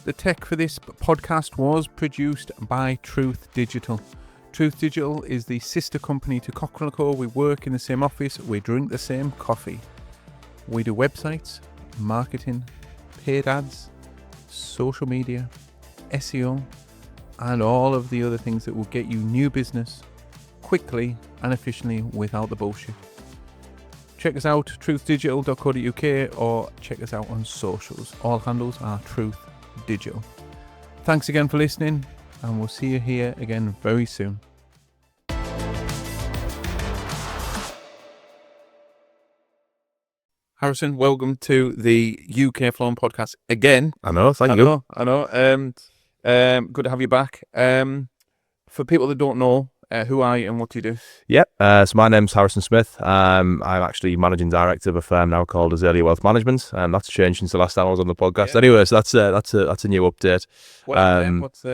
The tech for this podcast was produced by Truth Digital. Truth Digital is the sister company to Cochrane & Co. We work in the same office, we drink the same coffee. We do websites, marketing, paid ads, social media, SEO, and all of the other things that will get you new business quickly and efficiently without the bullshit. Check us out, truthdigital.co.uk, or check us out on socials. All handles are Truth Digital. Thanks again for listening, and we'll see you here again very soon. Harrison, welcome to the UK Flooring Podcast again. I know, thank you. I know. Good to have you back. For people that don't know, who are you and what do you do? Yep. So my name's Harrison Smith. I'm actually managing director of a firm now called Azalea Wealth Management, and that's changed since the last time I was on the podcast. Yeah. Anyway, so that's a new update. What's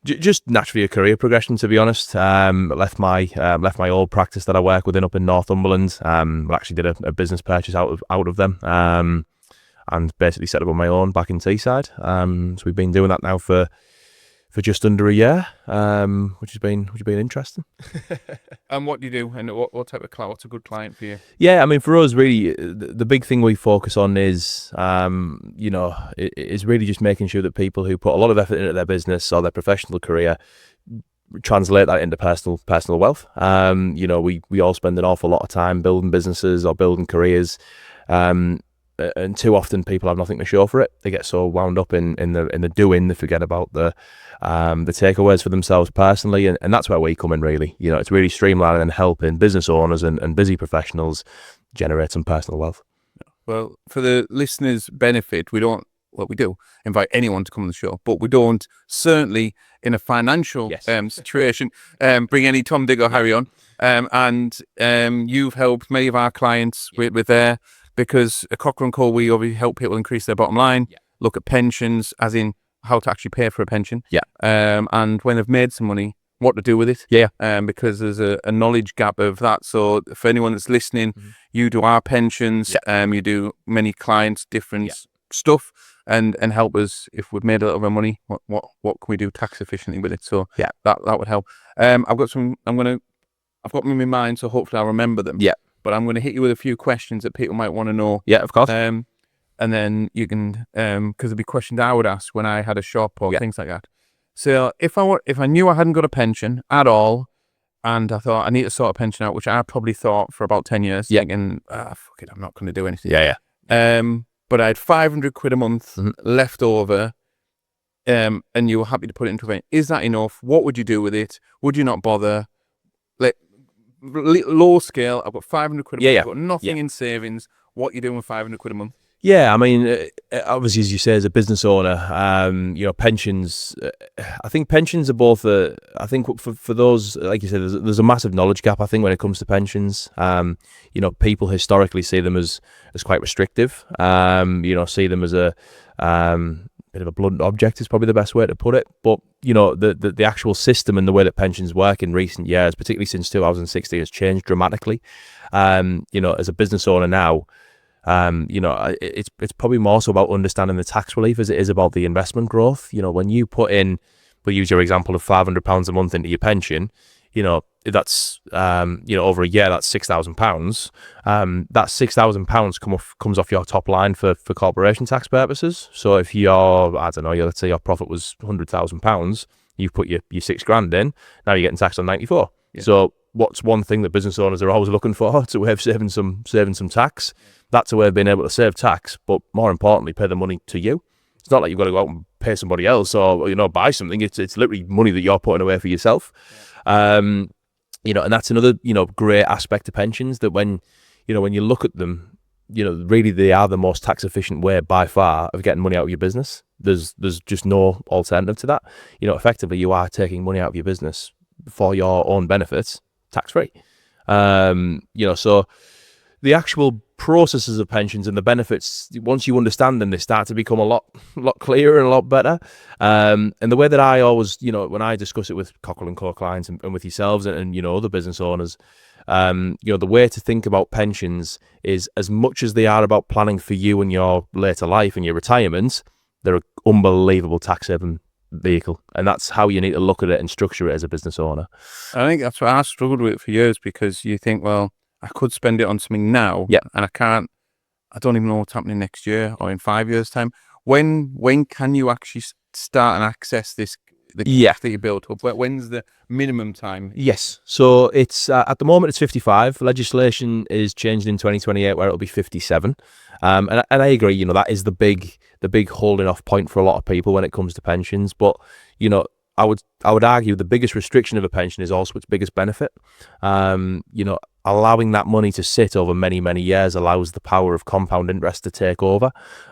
just naturally a career progression, to be honest. Left my old practice that I work within up in Northumberland. Actually did a business purchase out of them, and basically set up on my own back in Teesside. So we've been doing that now for just under a year, which has been interesting. And what do you do? And what type of client? What's a good client for you? Yeah, I mean, for us, really, the big thing we focus on is, is really just making sure that people who put a lot of effort into their business or their professional career translate that into personal wealth. We all spend an awful lot of time building businesses or building careers. And too often people have nothing to show for it. They get so wound up in the doing, they forget about the takeaways for themselves personally, and that's where we come in, really. It's really streamlining and helping business owners and busy professionals generate some personal wealth. Well, for the listeners' benefit, we do invite anyone to come on the show, but we don't, certainly in a financial situation, bring any Tom, Dick or Harry on. You've helped many of our clients with their, because at Cochrane & Co, we obviously help people increase their bottom line, look at pensions, as in how to actually pay for a pension, and when they've made some money, what to do with it, because there's a knowledge gap of that. So for anyone that's listening, you do our pensions, you do many clients, different stuff, and help us if we've made a little bit of money, what can we do tax efficiently with it? So that would help. I've got them in my mind, so hopefully I'll remember them. But I'm going to hit you with a few questions that people might want to know. Yeah, of course. And then you can, because there'd be questions I would ask when I had a shop or things like that. So if I knew I hadn't got a pension at all, and I thought I need to sort a pension out, which I probably thought for about 10 years, thinking, fuck it, I'm not going to do anything. But I had 500 quid a month left over, and you were happy to put it into a pension. Is that enough? What would you do with it? Would you not bother? Low scale, I've got 500 quid a month, I've got nothing in savings. What are you doing with 500 quid a month? Yeah, I mean, obviously, as you say, as a business owner, pensions, I think pensions are both, I think for those, like you said, there's a massive knowledge gap, I think, when it comes to pensions. People historically see them as quite restrictive, see them as a bit of a blunt object is probably the best way to put it. But, the actual system and the way that pensions work in recent years, particularly since 2016, has changed dramatically. As a business owner now, it's probably more so about understanding the tax relief as it is about the investment growth. When you put in, we'll use your example of £500 a month into your pension, that's over a year, that's £6,000. That £6,000 comes off your top line for corporation tax purposes. So if let's say your profit was £100,000, you put your £6,000 in, now you're getting taxed on 94. So what's one thing that business owners are always looking for? It's a way of saving some tax. That's a way of being able to save tax, but more importantly, pay the money to you. It's not like you've got to go out and pay somebody else or buy something. It's literally money that you're putting away for yourself. And that's another great aspect of pensions, that when you look at them, really they are the most tax efficient way by far of getting money out of your business. There's just no alternative to that. Effectively you are taking money out of your business for your own benefits, tax free. So the actual processes of pensions and the benefits, once you understand them, they start to become a lot clearer and a lot better. And the way that I always, when I discuss it with Cochrane & Co clients and with yourselves and other business owners, the way to think about pensions is, as much as they are about planning for you and your later life and your retirement, they're an unbelievable tax saving vehicle, and that's how you need to look at it and structure it as a business owner. I think that's what I struggled with for years, because you think, well, I could spend it on something now, and I can't. I don't even know what's happening next year or in 5 years' time. When can you actually start and access the cash that you built up? When's the minimum time? Yes. So it's at the moment it's 55. Legislation is changed in 2028 where it'll be 57. And I agree, you know, that is the big holding off point for a lot of people when it comes to pensions. But, you know, I would argue the biggest restriction of a pension is also its biggest benefit. You know, allowing that money to sit over many, many years allows the power of compound interest to take over,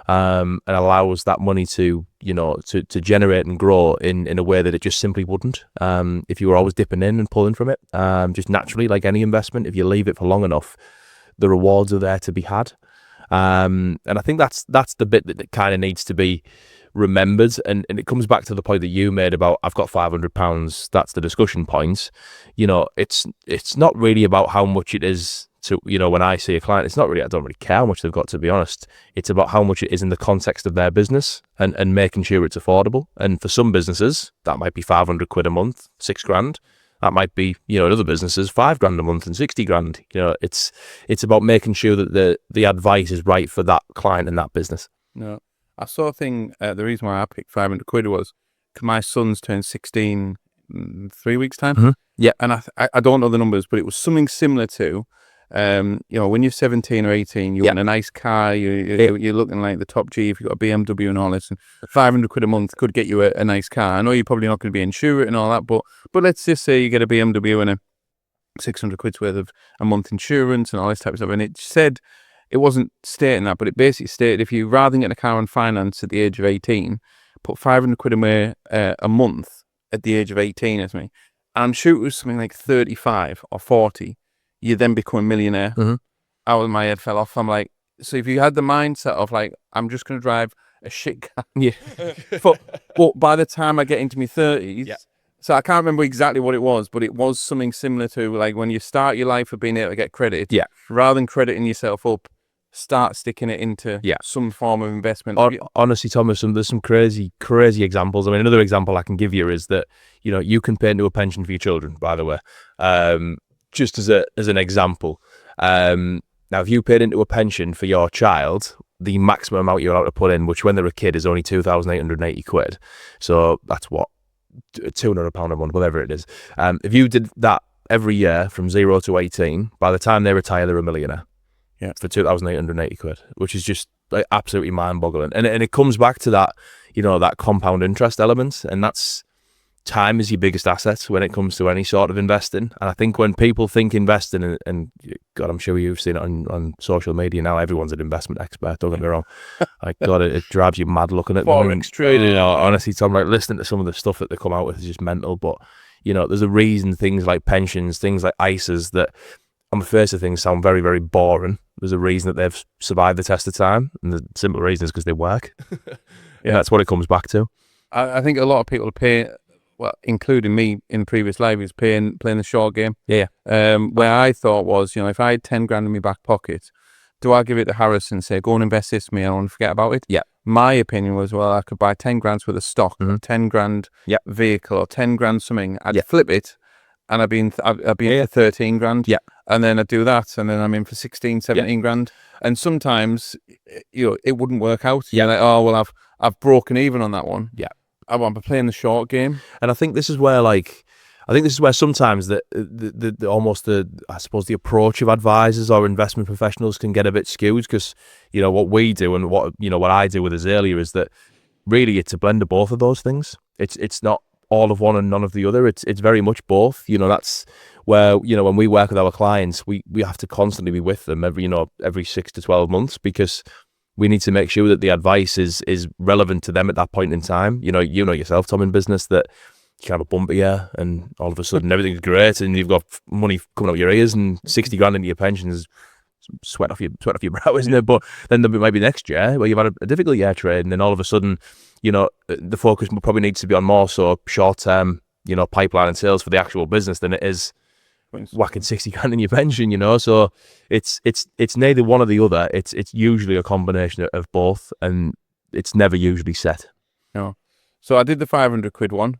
and allows that money to, you know, to generate and grow in a way that it just simply wouldn't if you were always dipping in and pulling from it. Just naturally, like any investment, if you leave it for long enough, the rewards are there to be had. And I think that's the bit that kind of needs to be remembered, and it comes back to the point that you made about I've got £500. That's the discussion point. You know, it's not really about how much it is to, you know, when I see a client, it's not really, I don't really care how much they've got, to be honest. It's about how much it is in the context of their business and making sure it's affordable. And for some businesses, that might be 500 quid a month, 6 grand. That might be, you know, in other businesses, 5 grand a month and 60 grand. You know, it's about making sure that the advice is right for that client and that business. No. I saw a thing, the reason why I picked 500 quid was because my son's turned 16 in 3 weeks' time. Mm-hmm. Yeah. And I don't know the numbers, but it was something similar to, you know, when you're 17 or 18, you want a nice car, you're looking like the top G if you've got a BMW and all this, and 500 quid a month could get you a nice car. I know you're probably not going to be insured and all that, but let's just say you get a BMW and a 600 quid's worth of a month insurance and all this type of stuff. And it said, it wasn't stating that, but it basically stated if you, rather than getting a car on finance at the age of 18, put 500 quid away a month at the age of 18 as me. And I'm sure it was something like 35 or 40. You then become a millionaire. Mm-hmm. Out of my head fell off. I'm like, so if you had the mindset of like, I'm just going to drive a shit car. Yeah. but by the time I get into my 30s, so I can't remember exactly what it was, but it was something similar to like when you start your life of being able to get credit, rather than crediting yourself up, start sticking it into some form of investment. Honestly, Thomas, there's some crazy examples. I mean, another example I can give you is that, you know, you can pay into a pension for your children, by the way, just as an example. Now, if you paid into a pension for your child, the maximum amount you're allowed to put in, which when they're a kid is only 2,880 quid. So that's what, £200 a month, whatever it is. If you did that every year from 0 to 18, by the time they retire, they're a millionaire. Yeah, for 2,880 quid, which is just like absolutely mind-boggling. And it comes back to that, you know, that compound interest element, and that's time is your biggest asset when it comes to any sort of investing. And I think when people think investing, and God, I'm sure you've seen it on social media now, everyone's an investment expert, don't get me wrong. Like, God, it drives you mad looking at Forex trading. You know, honestly, Tom, like listening to some of the stuff that they come out with is just mental. But, you know, there's a reason things like pensions, things like ISAs that on the face of things sound very, very boring. There's a reason that they've survived the test of time, and the simple reason is because they work. That's what it comes back to. I think a lot of people are paying, well, including me in previous life, is playing the short game. Yeah. Where I thought was, you know, if I had 10 grand in my back pocket, do I give it to Harris and say, go and invest this for me, I don't want to forget about it? Yeah. My opinion was, well, I could buy 10 grand's worth of stock, or 10 grand vehicle, or 10 grand something. I'd flip it, and I'd be in for 13 grand. Yeah. And then I'd do that, and then I'm in for 16, 17 grand. And sometimes, you know, it wouldn't work out. Yeah. Like, oh, well, I've broken even on that one. Yeah. I'm playing the short game. And I think this is where, sometimes I suppose the approach of advisors or investment professionals can get a bit skewed, because, you know, what we do and what I do with Azalea is that really it's a blend of both of those things. It's not all of one and none of the other. It's very much both. You know, that's where, you know, when we work with our clients, we have to constantly be with them every 6 to 12 months, because we need to make sure that the advice is relevant to them at that point in time. You know yourself, Tom, in business, that you can have a bump year and all of a sudden everything's great and you've got money coming out your ears and 60 grand into your pension is sweat off your brow, isn't it? But then there might be next year where you've had a difficult year trade, and then all of a sudden, you know, the focus probably needs to be on more so short-term, you know, pipeline and sales for the actual business than it is whacking 60 grand in your pension, you know. So it's neither one or the other. It's usually a combination of both, and it's never usually set. No. So I did the 500 quid one.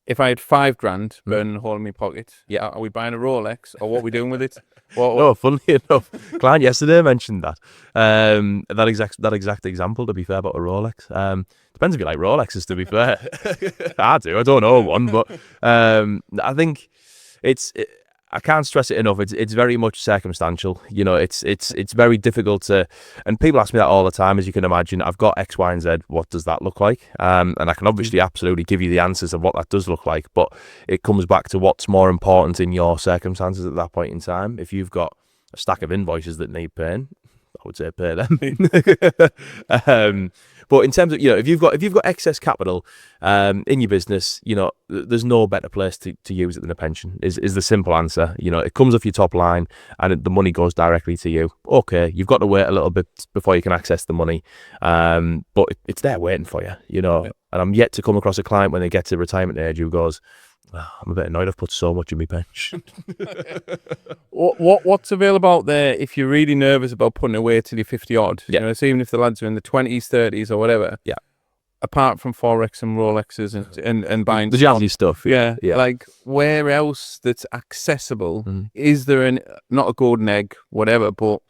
If I had 5 grand burning a hole in my pocket, are we buying a Rolex or what are we doing with it? No, funnily enough, client yesterday mentioned that. That exact example, to be fair, about a Rolex. Depends if you like Rolexes, to be fair. I do. I don't own one, but I think I can't stress it enough. It's very much circumstantial. You know, it's very difficult to. And people ask me that all the time, as you can imagine. I've got X, Y, and Z. What does that look like? And I can obviously absolutely give you the answers of what that does look like. But it comes back to what's more important in your circumstances at that point in time. If you've got a stack of invoices that need paying, I would say pay them. But in terms of, you know, if you've got excess capital in your business, you know, there's no better place to use it than a pension. Is the simple answer. You know, it comes off your top line and the money goes directly to you. Okay, you've got to wait a little bit before you can access the money, but it's there waiting for you. You know, and I'm yet to come across a client when they get to retirement age who goes, I'm a bit annoyed I've put so much in my pension. What's available out there if you're really nervous about putting away till you're 50 odd? You know, so even if the lads are in the 20s, 30s or whatever. Yeah. Apart from Forex and Rolexes and buying the jazzy stuff. Yeah. Like where else that's accessible? Is there not a golden egg, whatever, but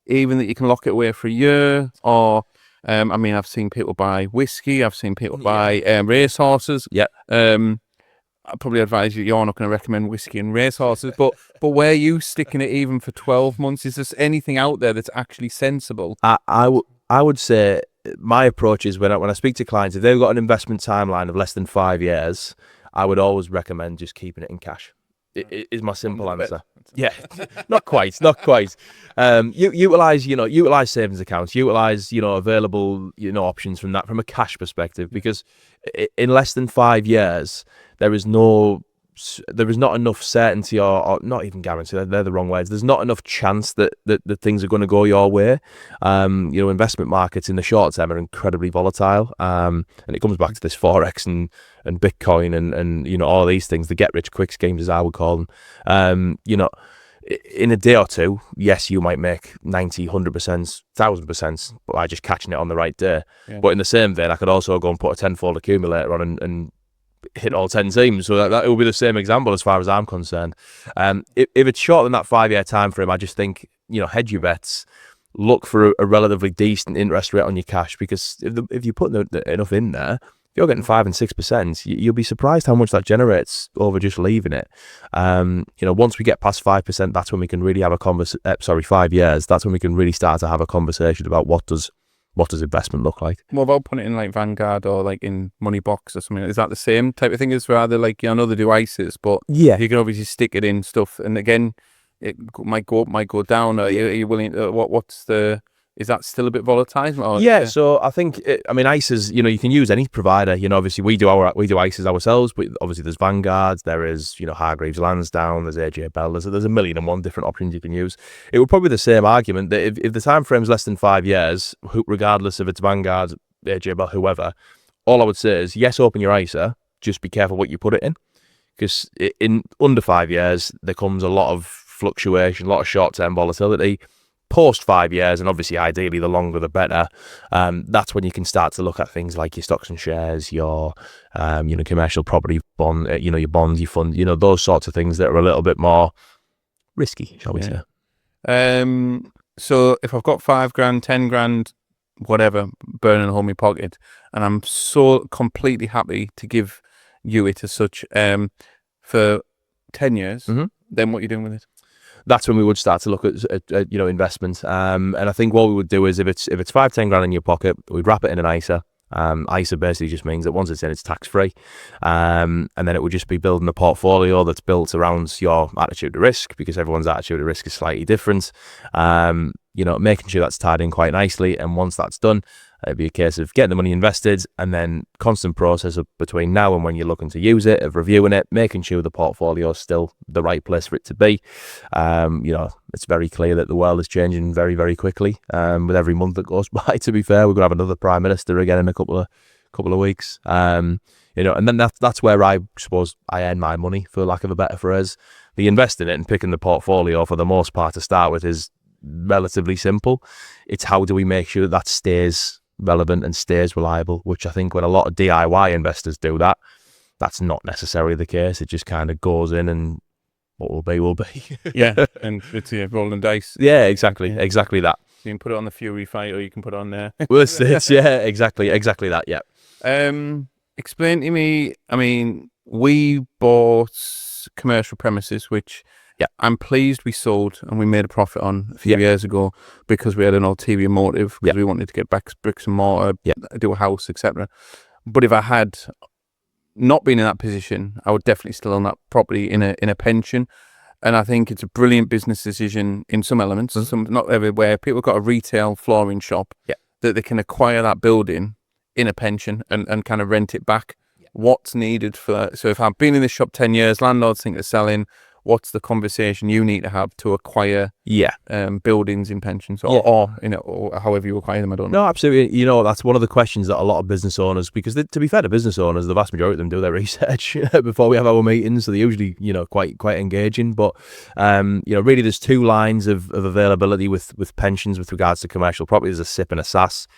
even that you can lock it away for a year or I mean, I've seen people buy whiskey, I've seen people buy racehorses. Yeah. I'd probably advise you're not going to recommend whiskey and racehorses, but where are you sticking it even for 12 months? Is there anything out there that's actually sensible? I would say my approach is when I speak to clients, if they've got an investment timeline of less than 5 years, I would always recommend just keeping it in cash. It is my simple answer. Yeah, not quite. Utilize savings accounts, utilize, available, options from a cash perspective, because in less than 5 years, there is not enough certainty or not even guarantee, they're the wrong words. There's not enough chance that things are going to go your way. Investment markets in the short term are incredibly volatile. And it comes back to this Forex and Bitcoin and all these things, the get rich quick schemes, as I would call them. In a day or two, yes, you might make 90, 100%, 1000% by just catching it on the right day. Yeah. But in the same vein, I could also go and put a tenfold accumulator on and hit all 10 teams. So that will be the same example as far as I'm concerned. If it's shorter than that 5 year time frame, I just think, hedge your bets, look for a relatively decent interest rate on your cash, because if you put enough in there, if you're getting 5 and 6%, you'll be surprised how much that generates over just leaving it. Once we get past 5%, that's when we can really have a 5 years. That's when we can really start to have a conversation about what does investment look like. What about putting it in like Vanguard or like in Money Box or something? Is that the same type of thing as rather like, I know they do ISAs, but yeah, you can obviously stick it in stuff. And again, it might go up, might go down. Are you willing to, is that still a bit volatile? Yeah, so I think, ISAs, you can use any provider. Obviously we do ISAs ourselves, but obviously there's Vanguard, there is, Hargreaves Lansdowne, there's AJ Bell, there's a million and one different options you can use. It would probably be the same argument that if the time frame's less than 5 years, regardless if it's Vanguard, AJ Bell, whoever, all I would say is, yes, open your ISA, just be careful what you put it in. Because in under 5 years, there comes a lot of fluctuation, a lot of short-term volatility. Post 5 years, and obviously ideally the longer the better, that's when you can start to look at things like your stocks and shares, your commercial property bond, your bonds, your fund, those sorts of things that are a little bit more risky, shall we say. So if I've got 5 grand, 10 grand, whatever, burning a hole in my pocket, and I'm so completely happy to give you it as such for 10 years, then what are you doing with it? That's when we would start to look at investment. And I think what we would do is if it's 5-10 grand in your pocket, we'd wrap it in an ISA. ISA basically just means that once it's in, it's tax free. And then it would just be building a portfolio that's built around your attitude to risk, because everyone's attitude to risk is slightly different. Making sure that's tied in quite nicely. And once that's done, it'd be a case of getting the money invested, and then constant process of between now and when you're looking to use it, of reviewing it, making sure the portfolio is still the right place for it to be. It's very clear that the world is changing very, very quickly. With every month that goes by, to be fair, we're going to have another prime minister again in a couple of weeks. And then that's where I suppose I earn my money, for lack of a better phrase. The investing it and picking the portfolio for the most part to start with is relatively simple. It's how do we make sure that stays relevant and stays reliable, which I think when a lot of DIY investors do that, that's not necessarily the case. It just kind of goes in and what will be, will be. Yeah, and it's rolling dice. Yeah, exactly that. So you can put it on the Fury fight, or you can put it on there. Well, it's yeah, exactly that. Yeah. Explain to me. I mean, we bought commercial premises, which I'm pleased we sold and we made a profit on a few years ago because we had an ulterior motive because we wanted to get back bricks and mortar, do a house, etc. But if I had not been in that position, I would definitely still own that property in a pension. And I think it's a brilliant business decision in some elements, some not everywhere. People have got a retail flooring shop that they can acquire that building in a pension and kind of rent it back. What's needed for that? So if I've been in this shop 10 years, landlords think they're selling, what's the conversation you need to have to acquire buildings in pensions or however you acquire them? I don't know. No, absolutely. You know, that's one of the questions that a lot of business owners, because to be fair to business owners, the vast majority of them do their research before we have our meetings, so they're usually, quite engaging. But really there's two lines of availability with pensions with regards to commercial property. There's a SIP and a SAS.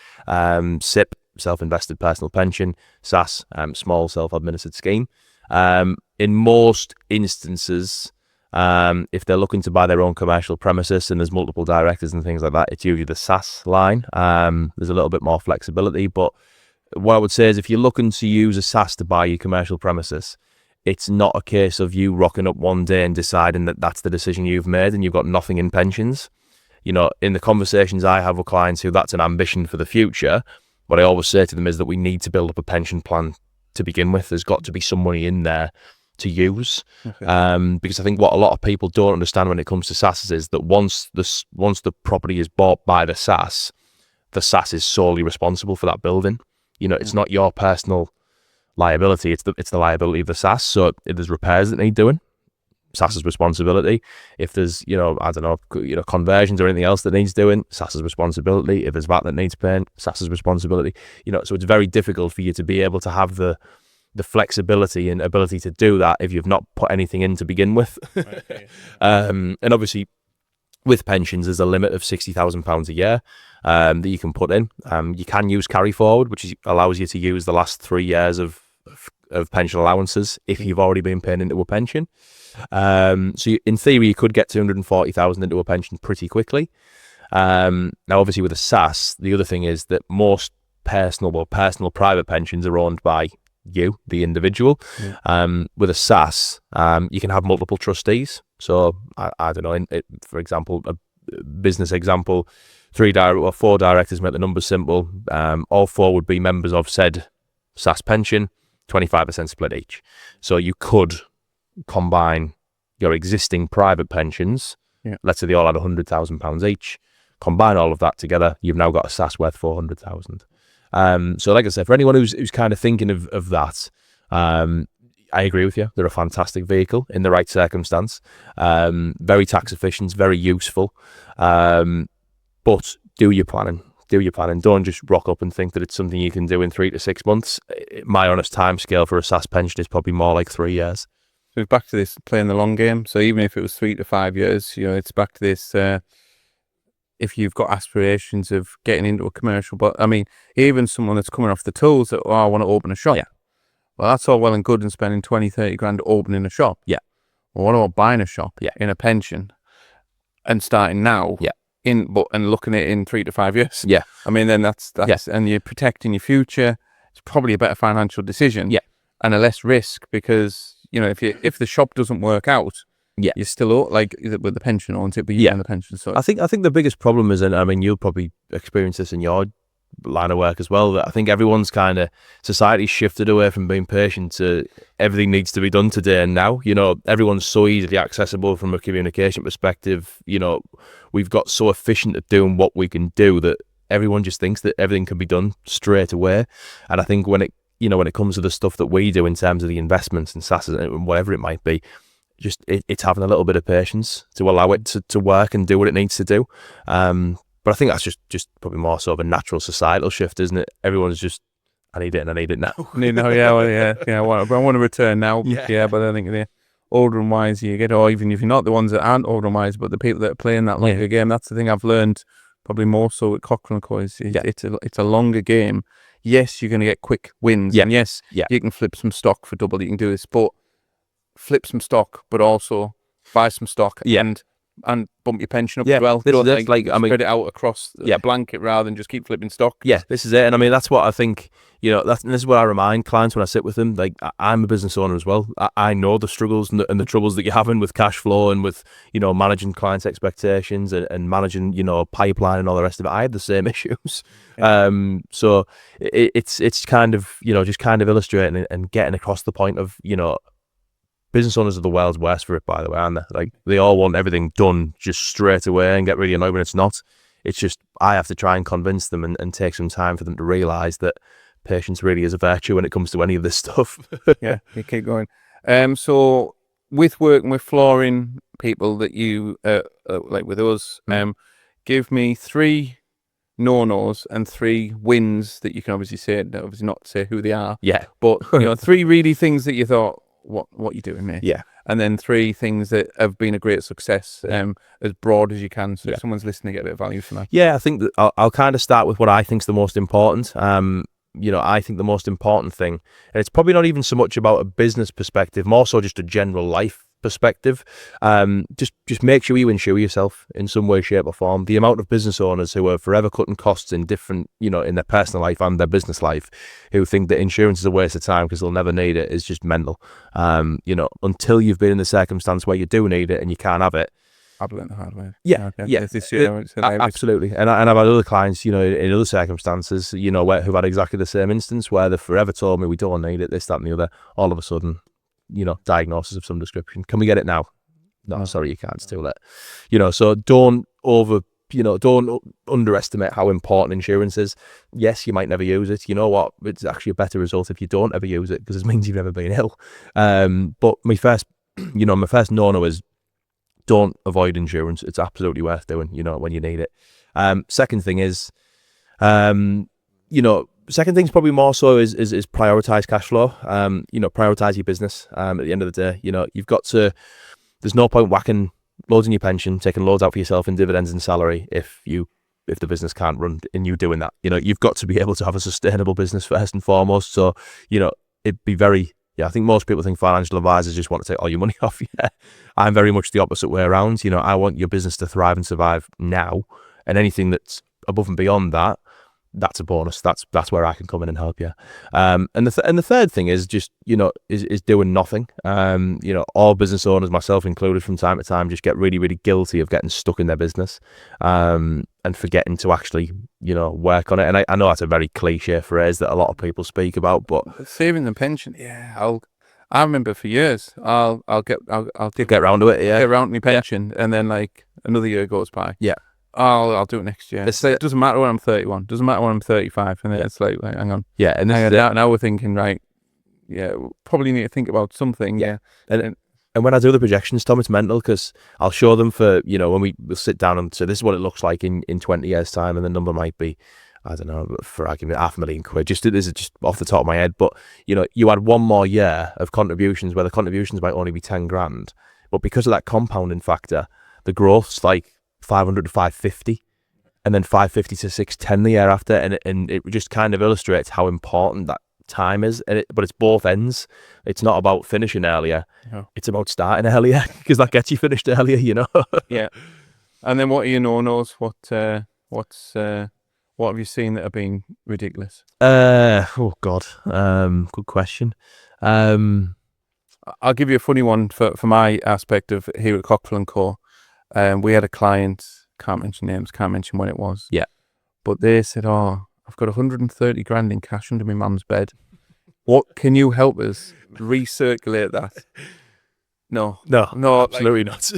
SIP, self-invested personal pension. SAS, small self-administered scheme. In most instances, if they're looking to buy their own commercial premises and there's multiple directors and things like that, it's usually the SAS line. There's a little bit more flexibility, but what I would say is if you're looking to use a SAS to buy your commercial premises, it's not a case of you rocking up one day and deciding that that's the decision you've made and you've got nothing in pensions. In the conversations I have with clients who that's an ambition for the future, what I always say to them is that we need to build up a pension plan to begin with. There's got to be some money in there to use, because I think what a lot of people don't understand when it comes to SASs is that once the property is bought by the SAS is solely responsible for that building. It's not your personal liability; it's the liability of the SAS. So if there's repairs that need doing, SAS's responsibility. If there's conversions or anything else that needs doing, SAS's responsibility. If there's VAT that needs paying, SAS's responsibility. So it's very difficult for you to be able to have the flexibility and ability to do that if you've not put anything in to begin with. Right, and obviously with pensions there's a limit of £60,000 a year that you can put in. You can use carry forward, which allows you to use the last 3 years of pension allowances if you've already been paying into a pension. So in theory you could get 240,000 into a pension pretty quickly. Now obviously with a SAS, the other thing is that most personal private pensions are owned by you, the individual. With a SAS, you can have multiple trustees. So I don't know, for example, a business example, 4 directors, make the numbers simple. All 4 would be members of said SAS pension, 25% split each. So you could combine your existing private pensions. Let's say they all had £100,000 each. Combine all of that together, you've now got a SAS worth 400,000. So like I said, for anyone who's kind of thinking of that, I agree with you. They're a fantastic vehicle in the right circumstance. Very tax efficient, very useful. But do your planning. Don't just rock up and think that it's something you can do in 3 to 6 months. My honest time scale for a SAS pension is probably more like 3 years. So back to this playing the long game. So even if it was 3 to 5 years, it's back to this. If you've got aspirations of getting into a commercial, but I mean, even someone that's coming off the tools that, I want to open a shop. Well, that's all well and good and spending 20, 30 grand opening a shop. Well, what about buying a shop in a pension and starting now? And looking at it in 3 to 5 years. I mean, then that's and you're protecting your future. It's probably a better financial decision. And a less risk because, if the shop doesn't work out, you're still like with the pension, aren't it? But you're in the pension. So I think the biggest problem is, and I mean, you'll probably experience this in your line of work as well, that I think everyone's kind of society's shifted away from being patient to everything needs to be done today and now. Everyone's so easily accessible from a communication perspective. We've got so efficient at doing what we can do that everyone just thinks that everything can be done straight away. And I think when it comes to the stuff that we do in terms of the investments and SAS and whatever it might be, it's having a little bit of patience to allow it to work and do what it needs to do. But I think that's just probably more sort of a natural societal shift, isn't it? Everyone's just, I need it and I need it now. I want to return now. But I think the older and wiser you get, or even if you're not the ones that aren't older and wise, but the people that are playing that longer game, that's the thing I've learned probably more so with Cochrane & Co. It's a longer game. Yes, you're going to get quick wins. And yes, you can flip some stock for double. You can do this, but flip some stock, but also buy some stock and bump your pension up as well. Spread it out across the blanket rather than just keep flipping stock. Yeah, this is it. And I mean, that's what I think, this is what I remind clients when I sit with them. Like, I'm a business owner as well. I know the struggles and the troubles that you're having with cash flow and with, managing clients' expectations and managing, pipeline and all the rest of it. I have the same issues. Yeah. So it's kind of, just kind of illustrating and getting across the point of, business owners are the world's worst for it, by the way, aren't they? Like, they all want everything done just straight away and get really annoyed when it's not. It's just, I have to try and convince them and take some time for them to realise that patience really is a virtue when it comes to any of this stuff. Yeah, you keep going. So, with working with flooring people that you, like with us, give me 3 no-nos and 3 wins that you can obviously say, obviously not say who they are. Yeah. But, 3 really things that you thought, what you doing, mate? Yeah. And then 3 things that have been a great success, as broad as you can, so if someone's listening, get a bit of value from that. Yeah, I think that I'll kind of start with what I think is the most important. I think the most important thing, and it's probably not even so much about a business perspective, more so just a general life perspective. Just make sure you insure yourself in some way, shape or form. The amount of business owners who are forever cutting costs in different, in their personal life and their business life, who think that insurance is a waste of time because they'll never need it, is just mental. Until you've been in the circumstance where you do need it and you can't have it. I've learned the hard way. Yeah, absolutely. And I've had other clients, in other circumstances, who've had exactly the same instance where they've forever told me we don't need it, this, that, and the other. All of a sudden, diagnosis of some description. Can we get it now? No, sorry, you can't. It's too late. So don't underestimate how important insurance is. Yes, you might never use it. You know what? It's actually a better result if you don't ever use it, because it means you've never been ill. But my first no-no is don't avoid insurance. It's absolutely worth doing, when you need it. Second thing is, second thing's probably more so is prioritize cash flow. Prioritize your business. At the end of the day, you've got to. There's no point whacking loads in your pension, taking loads out for yourself in dividends and salary if the business can't run, and you doing that. You've got to be able to have a sustainable business first and foremost. So, it'd be very. Yeah, I think most people think financial advisors just want to take all your money off. Yeah, I'm very much the opposite way around. I want your business to thrive and survive now, and anything that's above and beyond that, that's a bonus. That's where I can come in and help you. And the third thing is just is doing nothing. All business owners, myself included, from time to time, just get really, really guilty of getting stuck in their business, and forgetting to actually work on it. And I know that's a very cliche phrase that a lot of people speak about, but saving the pension, I remember for years I'll get around to it. Yeah, get around to my pension, and then like another year goes by. Yeah. I'll do it next year. It doesn't matter when I'm 31. Doesn't matter when I'm 35. And then it's like, hang on. Yeah, and now we're thinking, right? Yeah, we'll probably need to think about something. Yeah, and when I do the projections, Tom, it's mental, because I'll show them for when we'll sit down and say this is what it looks like in 20 years' time, and the number might be, I don't know, for argument, £500,000. This is just off the top of my head, but you add one more year of contributions where the contributions might only be 10 grand, but because of that compounding factor, the growth's like 500 to 550, and then 550 to 610 the year after, and it just kind of illustrates how important that time is. But it's both ends. It's not about finishing earlier. It's about starting earlier, because that gets you finished earlier. Yeah. And then what are your no-nos? What have you seen that have been ridiculous? Oh God. Good question. I'll give you a funny one for my aspect of here at Cochrane & Co. We had a client, can't mention names, can't mention when it was. Yeah. But they said, I've got 130 grand in cash under my mum's bed. What can you help us recirculate that? No, absolutely not.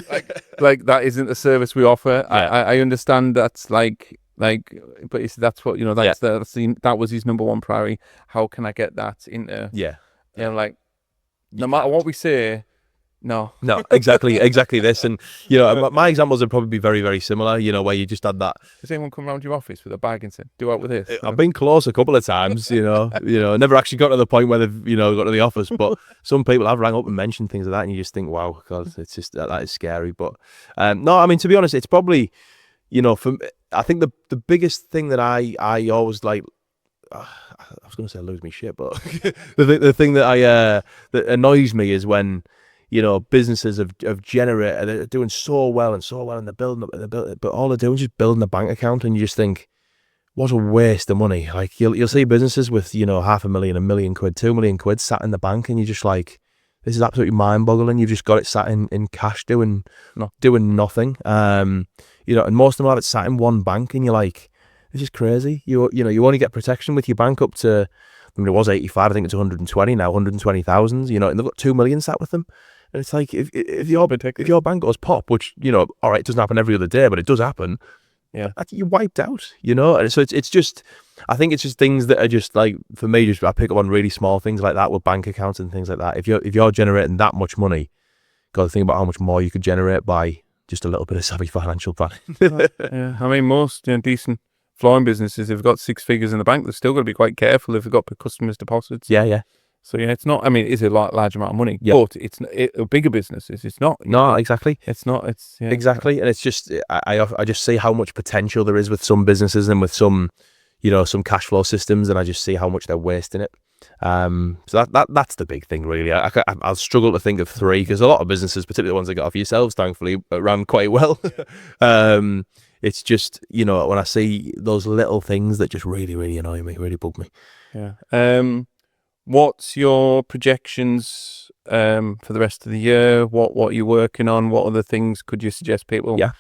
like that isn't a service we offer. Yeah. I understand that's like, but that's what, that was his number one priority. How can I get that into, no matter what we say, No, exactly this. And, my examples would probably be very, very similar, where you just had that. Has anyone come around your office with a bag and said, do out with this? I've been close a couple of times, never actually got to the point where they've, got to the office, but some people have rang up and mentioned things like that, and you just think, wow, God, it's just, that is scary. But, no, I mean, to be honest, it's probably, you know, I think the biggest thing that I always like, I was going to say lose me shit, but the thing that that annoys me is when, you know, businesses have generated, they're doing so well, and they're building up, but all they're doing is just building a bank account, and you just think, what a waste of money. Like you'll see businesses with, you know, $500,000, £1 million, £2 million sat in the bank, and you're just like, this is absolutely mind-boggling. You've just got it sat in cash doing nothing. You know, and most of them have it sat in one bank, and you're like, this is crazy. You know, you only get protection with your bank up to, I mean, it was 85, I think it's 120 now, 120,000, you know, and they've got 2 million sat with them. And it's like, if your bank goes pop, which, you know, all right, it doesn't happen every other day, but it does happen. Yeah, you're wiped out, you know. And so it's just, I think it's just things that are just like, for me, just I pick up on really small things like that with bank accounts and things like that. If you're generating that much money, got to think about how much more you could generate by just a little bit of savvy financial planning. Yeah, I mean, most, you know, decent flooring businesses, if they've got 6 figures in the bank, they're still got to be quite careful if they've got customers' deposits. Yeah. So yeah, it's not. I mean, it's a large amount of money, but it's bigger businesses. It's not. No, exactly. It's not. It's exactly, and it's just I just see how much potential there is with some businesses and with some, you know, some cash flow systems, and I just see how much they're wasting it. So that's the big thing, really. I'll struggle to think of 3, because a lot of businesses, particularly the ones that got off yourselves, thankfully, ran quite well. It's just, you know, when I see those little things that just really, really annoy me, really bug me. Yeah. What's your projections for the rest of the year? What are you working on? What other things could you suggest people? Yeah.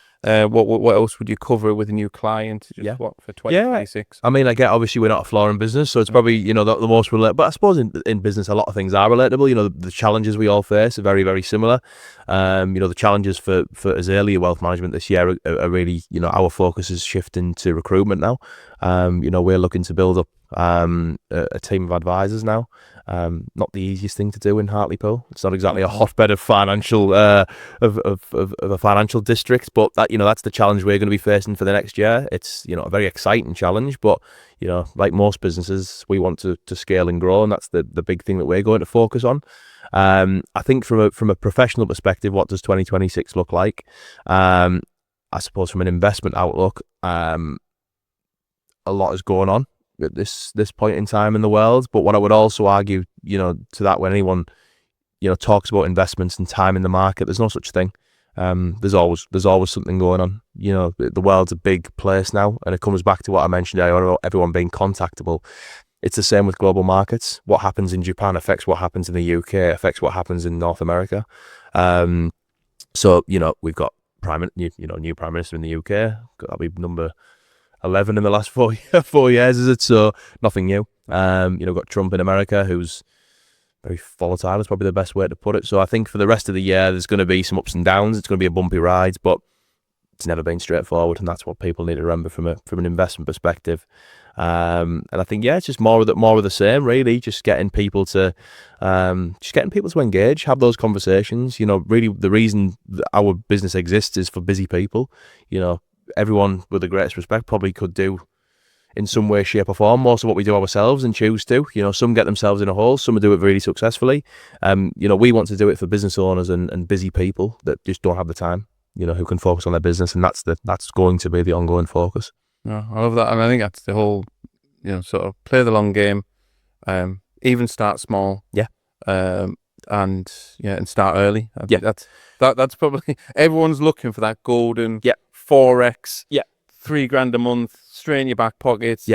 What else would you cover with a new client? Just what for 2026? I mean, I get, obviously we're not a flooring business, so it's probably, you know, the most relatable. But I suppose in business, a lot of things are relatable. You know, the challenges we all face are very, very similar. You know, the challenges for Azalea Wealth Management this year are really, you know, our focus is shifting to recruitment now. You know, we're looking to build up a team of advisors now. Not the easiest thing to do in Hartlepool. It's not exactly a hotbed of financial of a financial district, but that, you know, that's the challenge we're going to be facing for the next year. It's, you know, a very exciting challenge, but, you know, like most businesses, we want to scale and grow, and that's the big thing that we're going to focus on. I think from a professional perspective, what does 2026 look like? I suppose from an investment outlook, a lot is going on at this point in time in the world. But what I would also argue, you know, to that, when anyone, you know, talks about investments and time in the market, there's no such thing. There's always something going on. You know, the world's a big place now, and it comes back to what I mentioned earlier about everyone being contactable. It's the same with global markets. What happens in Japan affects what happens in the UK, affects what happens in North America. So, you know, we've got new Prime Minister in the UK. That'll be number 11 in the last 4 years, is it? So nothing new. You know, got Trump in America, who's very volatile, is probably the best way to put it. So I think for the rest of the year, there's going to be some ups and downs. It's going to be a bumpy ride, but it's never been straightforward, and that's what people need to remember from an investment perspective. And I think, yeah, it's just more of the same, really. Just getting people to engage, have those conversations. You know, really, the reason that our business exists is for busy people. You know, everyone, with the greatest respect, probably could do in some way, shape or form most of what we do ourselves and choose to. You know, some get themselves in a hole, some do it really successfully. You know, we want to do it for business owners and busy people that just don't have the time, you know, who can focus on their business, and that's going to be the ongoing focus. No, I love that, and I think that's the whole, you know, sort of play the long game, even start small, and start early. I think that's probably everyone's looking for that golden 4x, $3,000 a month straight in your back pockets.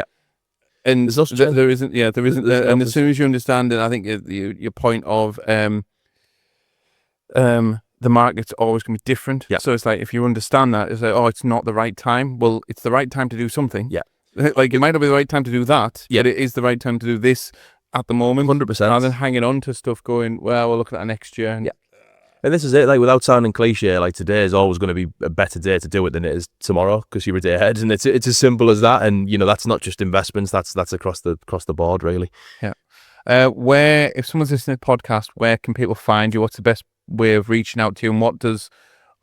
And there isn't. And as soon as you understand it, I think your point of the market's always going to be different. So it's like, if you understand that, it's like, oh, it's not the right time. Well, it's the right time to do something. Like, it might not be the right time to do that, but it is the right time to do this at the moment. 100%. Rather than hanging on to stuff going, well, we'll look at that next year. And this is it, like, without sounding cliche, like, today is always going to be a better day to do it than it is tomorrow, because you're a day ahead, and it's as simple as that. And, you know, that's not just investments, that's across the board, really. Where, if someone's listening to the podcast, where can people find you? What's the best way of reaching out to you, and what does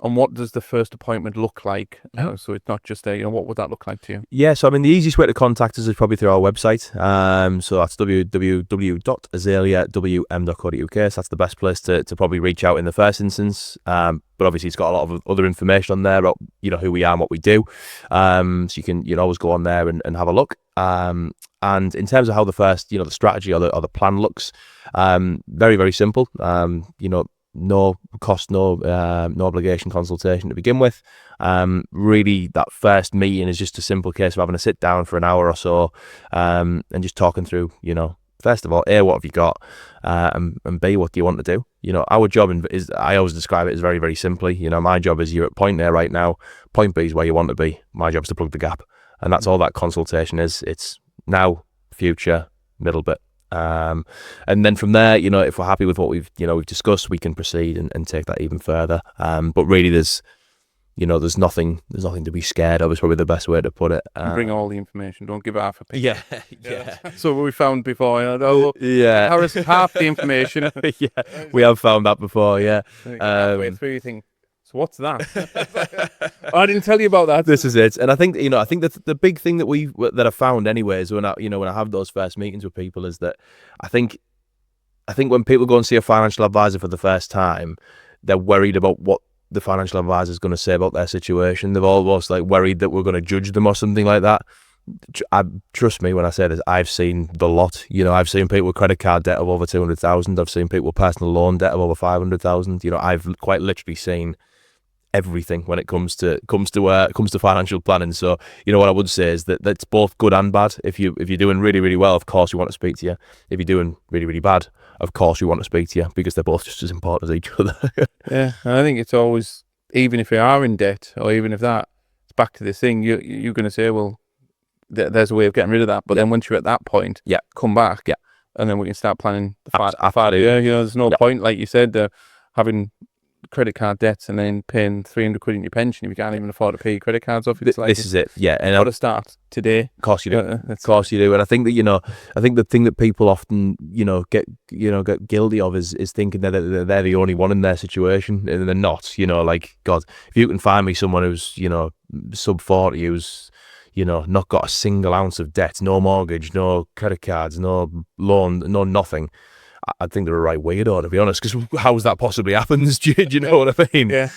And what does the first appointment look like? So it's not just a, what would that look like to you? Yeah, so I mean, the easiest way to contact us is probably through our website. So that's www.azaleawm.co.uk. So that's the best place to probably reach out in the first instance. But obviously, it's got a lot of other information on there about, who we are and what we do. So you can always go on there and have a look. And in terms of how the first, the strategy or the plan looks, very, very simple. No cost, no obligation consultation to begin with. Really, that first meeting is just a simple case of having a sit down for an hour or so, and just talking through, first of all, A, what have you got, and B, what do you want to do? Our job is, I always describe it as very, very simply, my job is, you're at point A right now, point B is where you want to be. My job is to plug the gap, and that's all that consultation is. It's now, future, middle bit. And then from there, if we're happy with what we've discussed, we can proceed and take that even further. But really, there's nothing to be scared of, is probably the best way to put it. Bring all the information. Don't give half a piece. Yeah. So what we found before, Harris, half the information. Yeah, we have found that before. Yeah. Halfway through, you think, so what's that? I didn't tell you about that. This is it. And I think that the big thing that I found anyways, when I have those first meetings with people, is that I think when people go and see a financial advisor for the first time, they're worried about what the financial advisor is going to say about their situation. They're almost like worried that we're going to judge them or something like that. Trust me when I say this, I've seen the lot. I've seen people with credit card debt of over 200,000. I've seen people with personal loan debt of over 500,000. I've quite literally seen everything when it comes to financial planning. So what I would say is that that's both good and bad. If you're doing really, really well, of course we want to speak to you. If you're doing really, really bad, of course we want to speak to you, because they're both just as important as each other. Yeah, I think it's always, even if you are in debt, or even if that, it's back to this thing, you're going to say, well, there's a way of getting rid of that. But then once you're at that point, come back, and then we can start planning the far. There's no point, like you said, having credit card debts and then paying 300 quid in your pension if you can't even afford to pay your credit cards off. This is it. Yeah, and got to start today. Of course you do. Of course you do. And I think that I think the thing that people often get guilty of is thinking that they're the only one in their situation, and they're not. Like, God, if you can find me someone who's sub 40, who's not got a single ounce of debt, no mortgage, no credit cards, no loan, no nothing, I think they're a right weirdo, to be honest, because how's that possibly happens? Do you know what I mean? Yeah.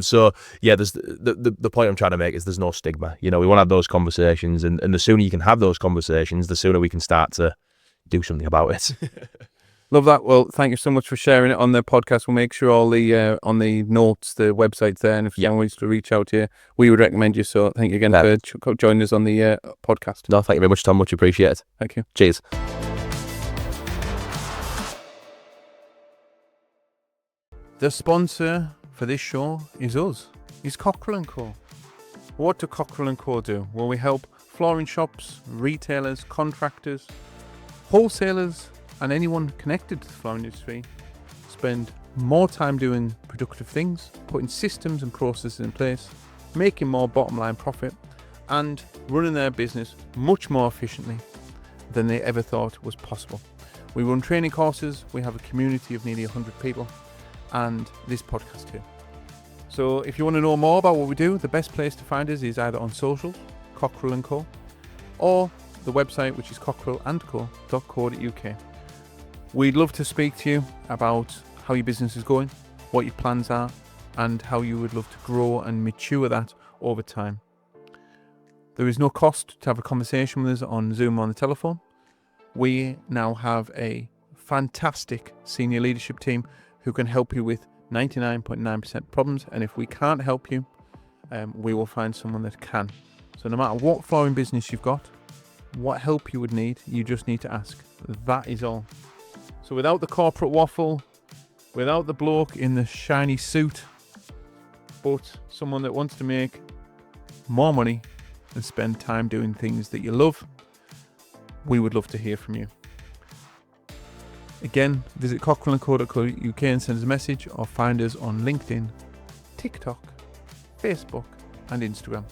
So yeah, there's the point I'm trying to make is there's no stigma. We want to have those conversations, and the sooner you can have those conversations, the sooner we can start to do something about it. Love that. Well, thank you so much for sharing it on the podcast. We'll make sure all the on the notes, the website's there, and if someone wants to reach out to you, we would recommend you. So thank you again for joining us on the podcast. No, thank you very much, Tom. Much appreciated. Thank you. Cheers. The sponsor for this show is us. Is Cockrell & Co. What do Cockrell & Co do? Well, we help flooring shops, retailers, contractors, wholesalers, and anyone connected to the flooring industry spend more time doing productive things, putting systems and processes in place, making more bottom line profit, and running their business much more efficiently than they ever thought was possible. We run training courses, we have a community of nearly 100 people, and this podcast here. So if you want to know more about what we do, the best place to find us is either on social, Cockrell & Co, or the website, which is cockrellandco.co.uk. We'd love to speak to you about how your business is going, what your plans are, and how you would love to grow and mature that over time. There is no cost to have a conversation with us on Zoom or on the telephone. We now have a fantastic senior leadership team who can help you with 99.9% problems, and if we can't help you, we will find someone that can. So no matter what flooring business you've got, what help you would need, you just need to ask. That is all. So without the corporate waffle, without the bloke in the shiny suit, but someone that wants to make more money and spend time doing things that you love, we would love to hear from you. Again, visit cockrellandco.co.uk and send us a message, or find us on LinkedIn, TikTok, Facebook and Instagram.